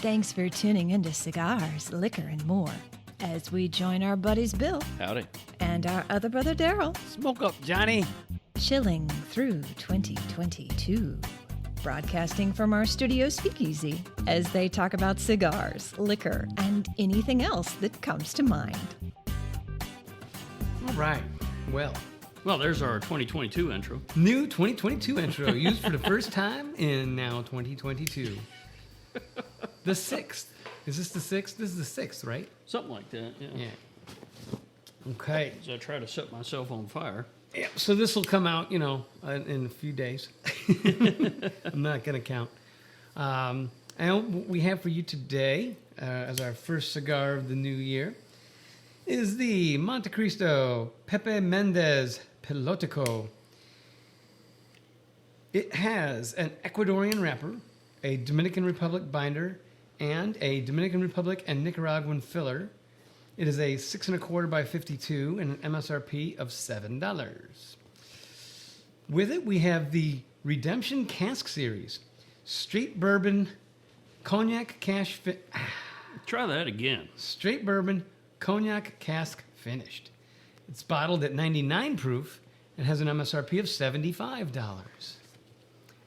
Thanks for tuning into Cigars, Liquor, and More as we join our buddies Bill. Howdy. And our other brother Daryl. Smoke up, Johnny. Chilling through 2022. Broadcasting from our studio speakeasy as they talk about cigars, liquor, and anything else that comes to mind. All right. Well, there's our 2022 intro. new 2022 intro used for the first time in now 2022. The 6th. Is this the 6th? This is the 6th, right? Something like that, yeah. Yeah. Okay. As I try to set myself on fire. Yeah, so this will come out, in a few days. I'm not going to count. And what we have for you today, as our first cigar of the new year, is the Montecristo Pepe Mendez Pilotico. It has an Ecuadorian wrapper, a Dominican Republic binder, and a Dominican Republic and Nicaraguan filler. It is a 6 1/4 by 52 and an MSRP of $7. With it, we have the Redemption Cask Series, Straight Bourbon Cognac Try that again. Straight Bourbon Cognac Cask Finished. It's bottled at 99 proof and has an MSRP of $75.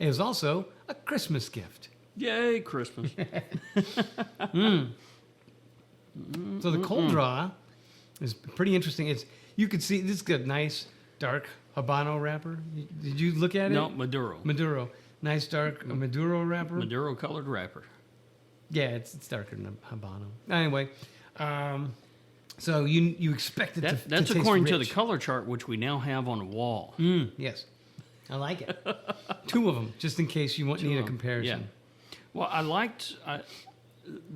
It is also a Christmas gift. Yay, Christmas. So the cold draw is pretty interesting. You could see this is a nice dark Habano wrapper. Did you look at it? No, Maduro. Maduro. Nice dark Maduro wrapper. Maduro colored wrapper. Yeah, it's darker than a Habano. Anyway, so you expect it to That's taste according to the rich. color chart, which we now have on the wall. Yes, I like it. 2 of them, just in case you need a comparison. Yeah. Well, I liked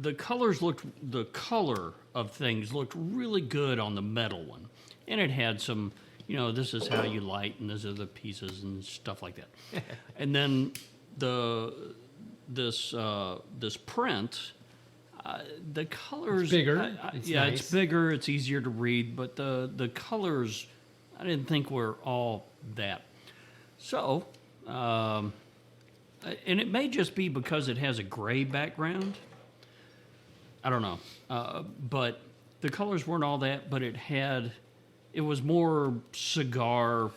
the colors the color of things looked really good on the metal one, and it had some, this is how you light, and these are the pieces and stuff like that. And then this print, the colors, it's bigger. It's nice. It's bigger. It's easier to read, but the colors, I didn't think were all that. So, and it may just be because it has a gray background. I don't know. But the colors weren't all that, but it was more cigar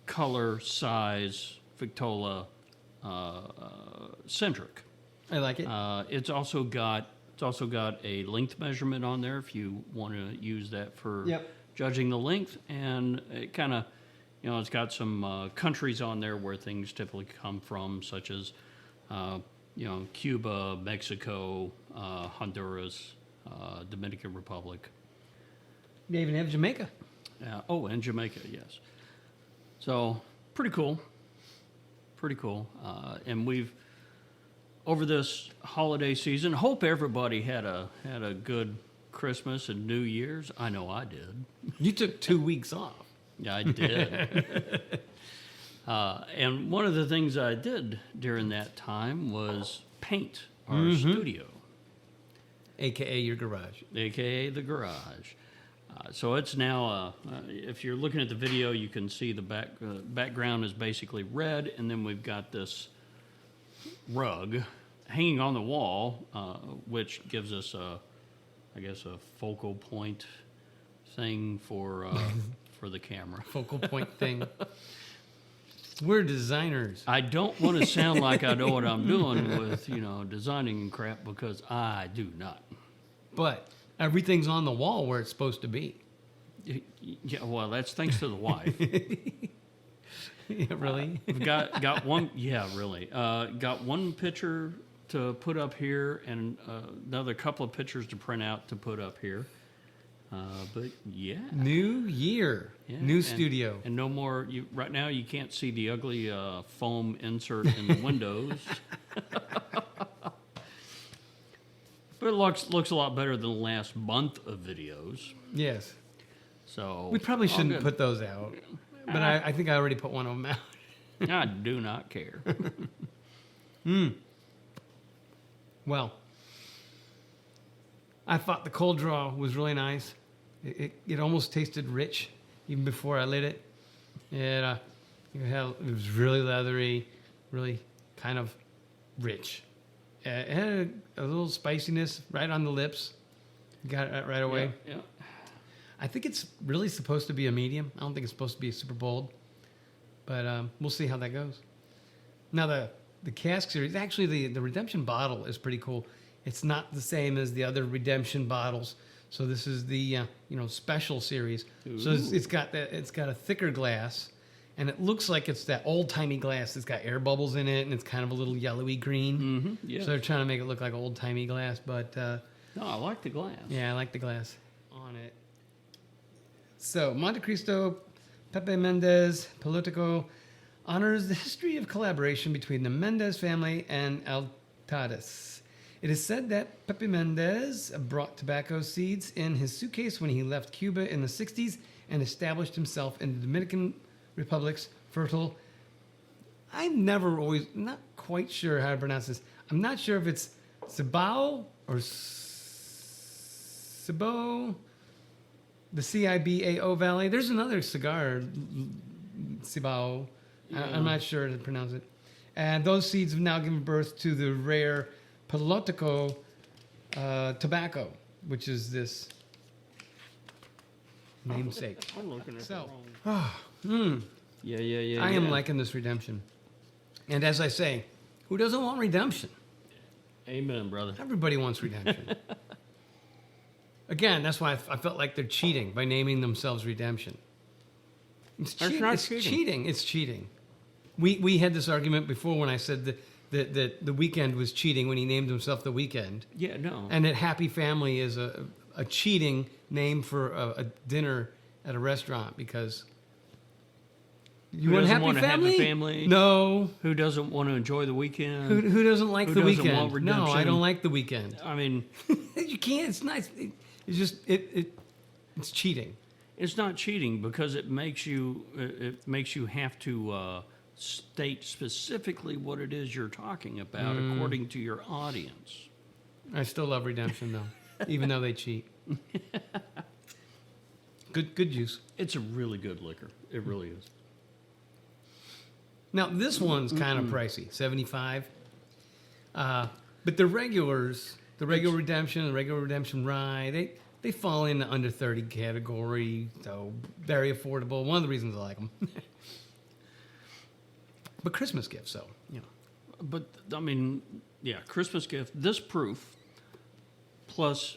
color size Victola centric. I like it. It's also got a length measurement on there if you want to use that for judging the length, and it kind of, it's got some countries on there where things typically come from, such as Cuba, Mexico, Honduras, Dominican Republic. They even have Jamaica. And Jamaica, yes. So pretty cool. And we've, over this holiday season, hope everybody had a good Christmas and New Year's. I know I did. You took 2 weeks off. Yeah, I did. And one of the things I did during that time was paint our studio. AKA your garage. AKA the garage. So it's now, if you're looking at the video, you can see the background is basically red, and then we've got this rug hanging on the wall, which gives us a focal point thing for the camera. Focal point thing. We're designers. I don't want to sound like I know what I'm doing with, designing and crap, because I do not. But everything's on the wall where it's supposed to be. Yeah, well, that's thanks to the wife. Yeah, really? We've got one. Yeah, really. Got one picture to put up here, and another couple of pictures to print out to put up here. But yeah, new year, new studio, and no more. Right now, you can't see the ugly foam insert in the windows. But it looks a lot better than the last month of videos. Yes. So we probably shouldn't put those out, but I think I already put one of them out. I do not care. Well, I thought the cold draw was really nice. It almost tasted rich even before I lit it. It was really leathery, really kind of rich. It had a little spiciness right on the lips. Got it right away. Yeah. I think it's really supposed to be a medium. I don't think it's supposed to be super bold. But we'll see how that goes. Now, the cask series, actually, the Redemption bottle is pretty cool. It's not the same as the other Redemption bottles. So this is the special series. Ooh. So it's got a thicker glass, and it looks like it's that old timey glass. It's got air bubbles in it, and it's kind of a little yellowy green. Mm-hmm. Yeah. So they're trying to make it look like old timey glass, but no, I like the glass. Yeah, I like the glass on it. So Montecristo Pepe Mendez Pilotico honors the history of collaboration between the Mendez family and Altadis. It is said that Pepe Mendez brought tobacco seeds in his suitcase when he left Cuba in the 60s and established himself in the Dominican Republic's fertile. I'm not quite sure how to pronounce this. I'm not sure if it's Cibao or Cibao, the Cibao Valley. There's another cigar, Cibao. Yeah. I'm not sure to pronounce it. And those seeds have now given birth to the rare Pilotico tobacco, which is this namesake. I'm looking at Yeah. I am liking this Redemption. And as I say, who doesn't want Redemption? Amen, brother. Everybody wants Redemption. Again, that's why I felt like they're cheating by naming themselves Redemption. It's cheating. It's cheating. We had this argument before when I said that the Weekend was cheating when he named himself the Weekend. Yeah, no. And that Happy Family is a cheating name for a dinner at a restaurant because you want a happy family? No. Who doesn't want to enjoy the weekend? Who doesn't like the Weekend? Want Redemption? No, I don't like the Weekend. I mean, you can't. It's nice. It's just it's cheating. It's not cheating because it makes you have to state specifically what it is you're talking about according to your audience. I still love Redemption though, even though they cheat. Good juice. It's a really good liquor. It really is. Now this one's kind of pricey, $75. But the regulars, the regular Redemption, the regular Redemption Rye, they fall in the under 30 category, so very affordable. One of the reasons I like them. But Christmas gifts, so, you know. But, I mean, yeah, Christmas gift. This proof, plus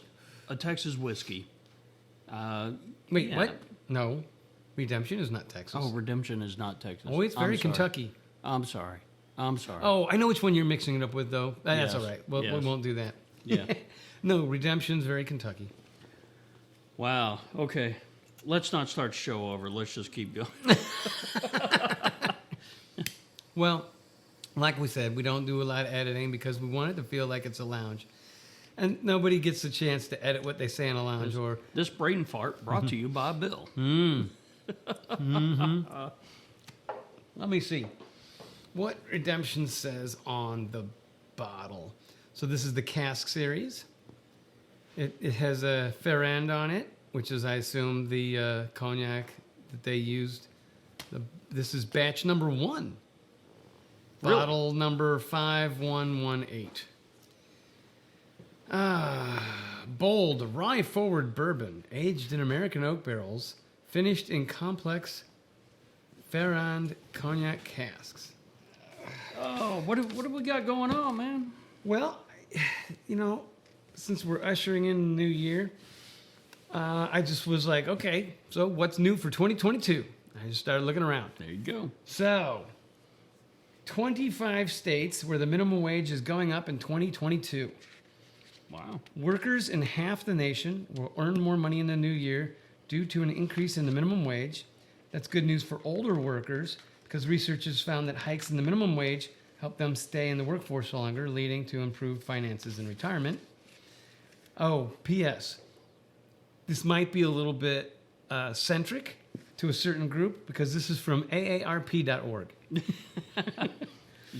a Texas whiskey. Wait, what? No. Redemption is not Texas. Oh, Redemption is not Texas. Oh, it's very Kentucky. I'm sorry. Oh, I know which one you're mixing it up with, though. That's Yes. all right. We Yes. won't do that. Yeah. No, Redemption's very Kentucky. Wow. Okay. Let's not start show over. Let's just keep going. Well, like we said, we don't do a lot of editing because we want it to feel like it's a lounge. And nobody gets a chance to edit what they say in a lounge. This brain fart brought to you by Bill. Let me see what Redemption says on the bottle. So this is the cask series. It has a Ferrand on it, which is, I assume, the cognac that they used. This is batch number 1. Really? Bottle number 5118. Bold, rye-forward bourbon, aged in American oak barrels, finished in complex Ferrand cognac casks. Oh, what have we got going on, man? Well, since we're ushering in the new year, I just was like, okay, so what's new for 2022? I just started looking around. There you go. So, 25 states where the minimum wage is going up in 2022. Wow. Workers in half the nation will earn more money in the new year due to an increase in the minimum wage. That's good news for older workers because researchers found that hikes in the minimum wage help them stay in the workforce longer, leading to improved finances in retirement. Oh, P.S. This might be a little bit centric to a certain group because this is from AARP.org.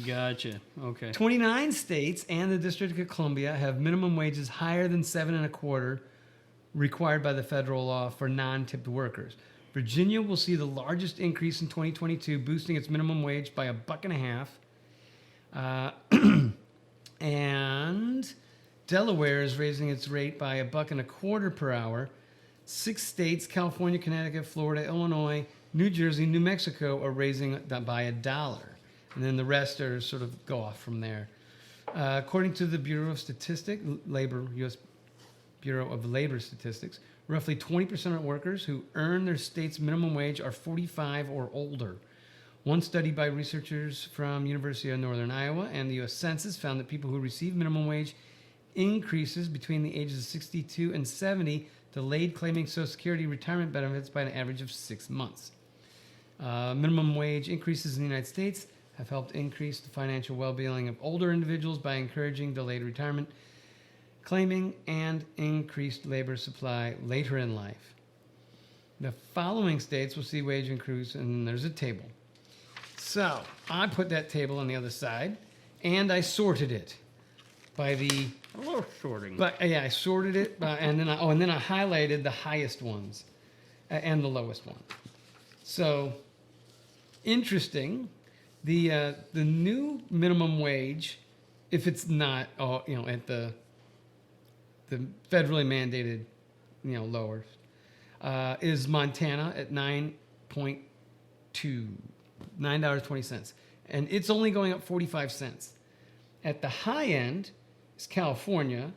Gotcha. Okay. 29 states and the District of Columbia have minimum wages higher than $7.25 required by the federal law for non-tipped workers. Virginia will see the largest increase in 2022, boosting its minimum wage by $1.50. And Delaware is raising its rate by $1.25 per hour. 6 states, California, Connecticut, Florida, Illinois, New Jersey, New Mexico, are raising it by $1. And then the rest are sort of go off from there. According to the Bureau of Statistics, U.S. Bureau of Labor Statistics, roughly 20% of workers who earn their state's minimum wage are 45 or older. One study by researchers from University of Northern Iowa and the U.S. Census found that people who receive minimum wage increases between the ages of 62 and 70 delayed claiming Social Security retirement benefits by an average of 6 months. Minimum wage increases in the United States have helped increase the financial well-being of older individuals by encouraging delayed retirement claiming and increased labor supply later in life. The following states will see wage increase, and there's a table. So I put that table on the other side, and I sorted it by the. A little sorting. But yeah, I sorted it, and then I highlighted the highest ones and the lowest one. So interesting. The new minimum wage, if it's not at the federally mandated lowers, is Montana at $9.20, and it's only going up 45 cents. At the high end is California,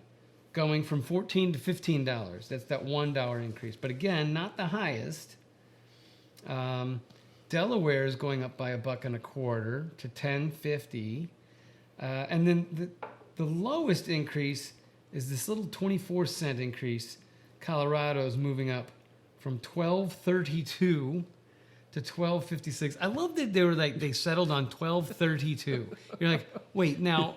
going from $14 to $15. That's that $1 increase. But again, not the highest. Delaware is going up by $1.25 to $10.50, and then the lowest increase is this little 24-cent increase. Colorado is moving up from $12.32 to $12.56. I love that they settled on $12.32. You're like, wait, now.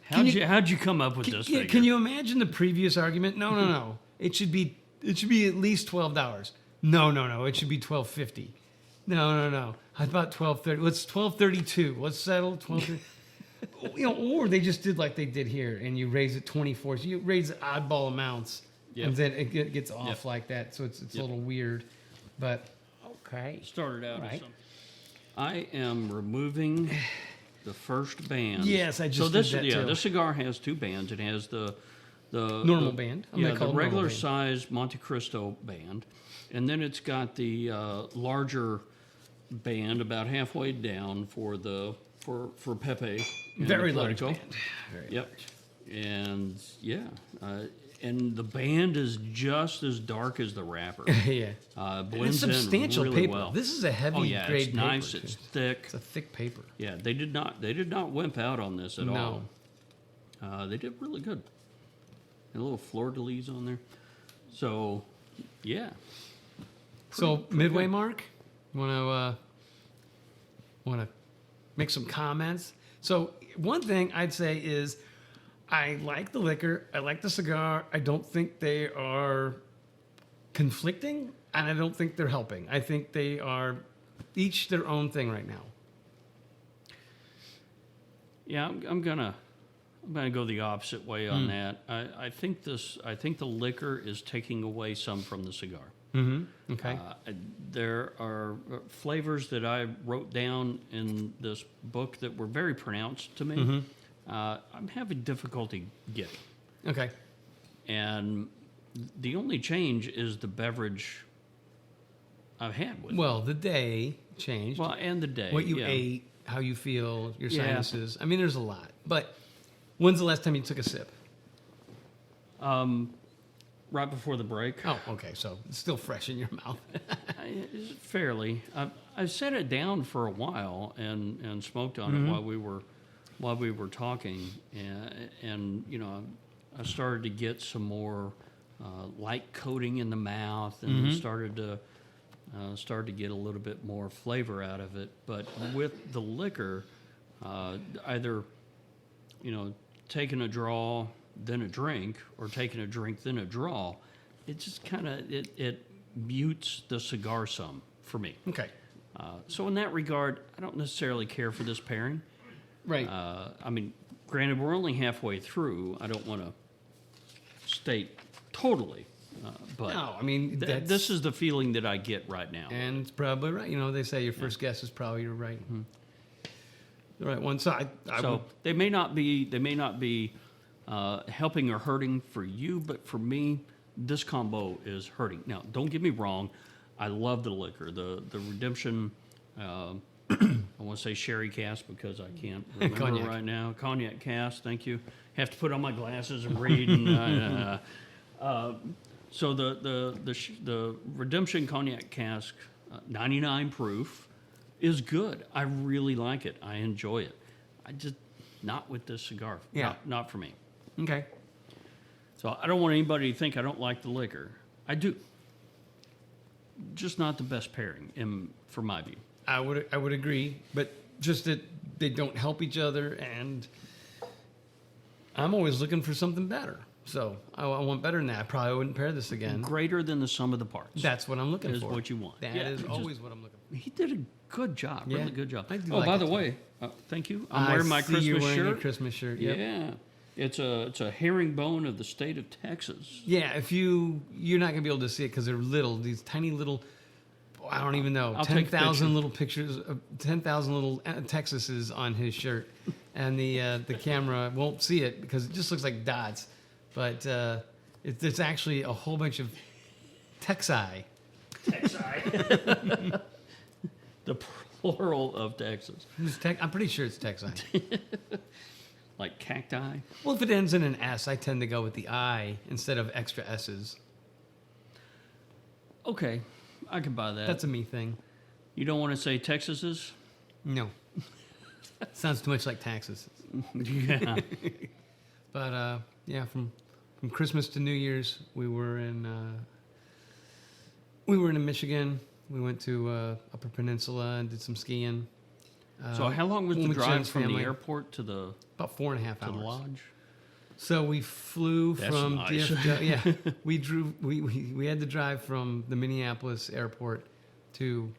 How'd you come up with this figure? Can you imagine the previous argument? No. It should be at least $12. No. It should be $12.50. No. How about $12.30? Let's $12.32. Let's settle $12.30. Or they just did like they did here, and you raise it 24. So you raise oddball amounts, and then it gets off like that. So it's a little weird, but okay. Started out right. as something. I am removing the first band. Yes, I just so this did that too. This cigar has 2 bands. It has the normal band. The regular size Montecristo band, and then it's got the larger band about halfway down for Pepe. Very large band. Very large. And and the band is just as dark as the wrapper. Yeah. Blends it's substantial in really paper. well. This is a heavy grade it's nice. paper. It's thick. It's a thick paper. Yeah, they did not wimp out on this at all. They did really good. And a little fleur-de-lis on there. So, yeah. So midway mark, want to make some comments. So one thing I'd say is, I like the liquor. I like the cigar. I don't think they are conflicting, and I don't think they're helping. I think they are each their own thing right now. Yeah, I'm gonna go the opposite way on that. I think the liquor is taking away some from the cigar. Mm-hmm. Okay. There are flavors that I wrote down in this book that were very pronounced to me. Mm-hmm. I'm having difficulty getting. Okay. And the only change is the beverage I've had with it. Well, the day changed. Well, and the day. What you ate, how you feel, your sinuses. I mean, there's a lot. But when's the last time you took a sip? Right before the break. Oh, okay. So it's still fresh in your mouth. Fairly. I set it down for a while and smoked on it while we were talking, and I started to get some more light coating in the mouth, and started to get a little bit more flavor out of it. But with the liquor, either taking a draw, then a drink, or taking a drink, then a draw, it just kind of it mutes the cigar some for me. Okay. So in that regard, I don't necessarily care for this pairing. Right. I mean, granted, we're only halfway through. I don't want to state totally, but no, I mean this is the feeling that I get right now. And it's probably right. They say your first guess is probably your right. the right one. So So they may not be helping or hurting for you, but for me, this combo is hurting. Now, don't get me wrong. I love the liquor. The Redemption, I want to say sherry cask because I can't remember Cognac. right now. Cognac cask, thank you. Have to put on my glasses and read. And, so the Redemption Cognac cask, 99 proof, is good. I really like it. I enjoy it. I just, not with this cigar. Yeah. Not for me. okay. So I don't want anybody to think I don't like the liquor. I do. Just not the best pairing, for my view. I would agree, but just that they don't help each other, and I'm always looking for something better. So I want better than that. I probably wouldn't pair this again. Greater than the sum of the parts. That's what I'm looking is for. what you want. That Yeah, is just- always what I'm looking for. He did a good job. Yeah, Really good job. I do Oh, like by it the too. way, thank you. I'm wearing my see you're Christmas wearing your shirt. Christmas shirt. Yep. Yeah. It's a herringbone of the state of Texas. Yeah, if you're not gonna be able to see it because they're little, these tiny little, I don't even know, I'll take a 10,000 picture. little pictures, of 10,000 little Texases on his shirt, and the camera won't see it because it just looks like dots, but it's actually a whole bunch of Texi. The plural of Texas. I'm pretty sure it's Texi. Like cacti. Well, if it ends in an S, I tend to go with the I instead of extra S's. Okay, I can buy that. That's a me thing. You don't want to say Texas's? No. Sounds too much like taxes. Yeah. But yeah, from Christmas to New Year's, we were in Michigan. We went to Upper Peninsula and did some skiing. So how long was the with drive Jen's from family. the airport to the About 4.5 to hours. the lodge? So we flew That's from nice. DFW. Yeah, we had to drive from the Minneapolis airport to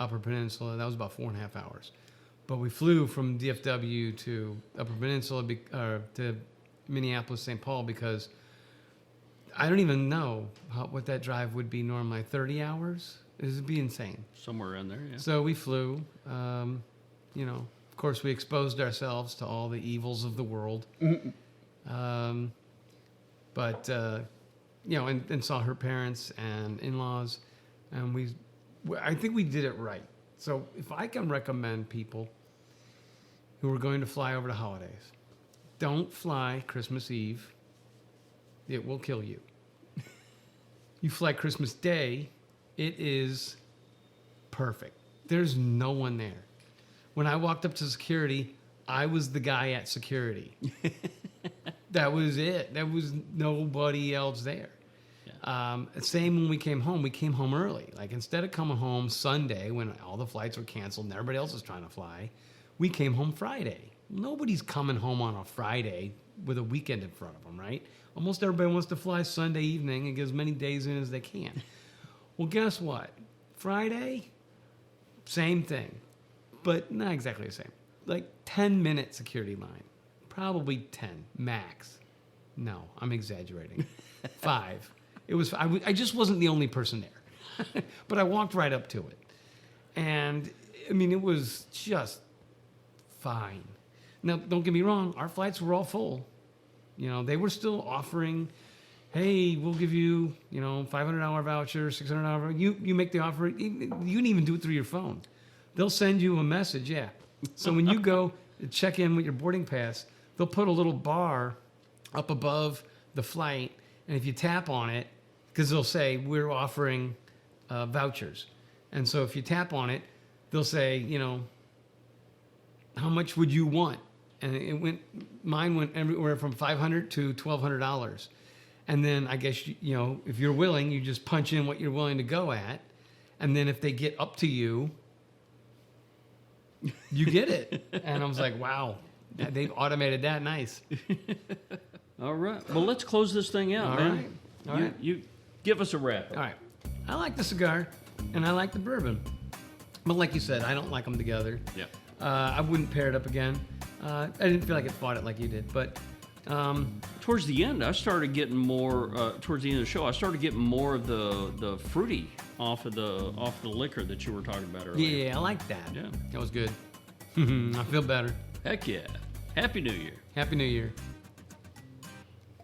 Upper Peninsula. That was about 4.5 hours. But we flew from DFW to Upper Peninsula to Minneapolis, St. Paul, because I don't even know what that drive would be normally. 30 hours? It would be insane. Somewhere in there, yeah. So we flew. Of course, we exposed ourselves to all the evils of the world. And saw her parents and in-laws, and I think we did it right. So if I can recommend people who are going to fly over the holidays, don't fly Christmas Eve. It will kill you. You fly Christmas Day, it is perfect. There's no one there. When I walked up to security, I was the guy at security. That was it. There was nobody else there. Yeah. Same when we came home. We came home early. Like, instead of coming home Sunday when all the flights were canceled and everybody else was trying to fly, we came home Friday. Nobody's coming home on a Friday with a weekend in front of them, right? Almost everybody wants to fly Sunday evening and get as many days in as they can. Well, guess what? Friday, same thing, but not exactly the same. Like 10-minute security line, probably 10 max. No, I'm exaggerating. 5. It was. I just wasn't the only person there, but I walked right up to it, and I mean, it was just fine. Now, don't get me wrong, our flights were all full. They were still offering, hey, we'll give you, $500 voucher, $600. You make the offer. You can even do it through your phone. They'll send you a message, yeah. So when you go check in with your boarding pass, they'll put a little bar up above the flight, and if you tap on it, because they'll say, we're offering vouchers. And so if you tap on it, they'll say, how much would you want? And mine went everywhere from $500 to $1,200. And then I guess, if you're willing, you just punch in what you're willing to go at. And then if they get up to you, you get it. And I was like, wow, they've automated that nice. All right. Well, let's close this thing out, All man. right. All right. You give us a wrap. All right. I like the cigar, and I like the bourbon. But like you said, I don't like them together. Yeah. I wouldn't pair it up again. I didn't feel like it fought it like you did, but Towards the end, I started getting more. Towards the end of the show, I started getting more of the fruity off the liquor that you were talking about earlier. yeah, I like that. Yeah. That was good. I feel better. Heck yeah. Happy New Year. Happy New Year.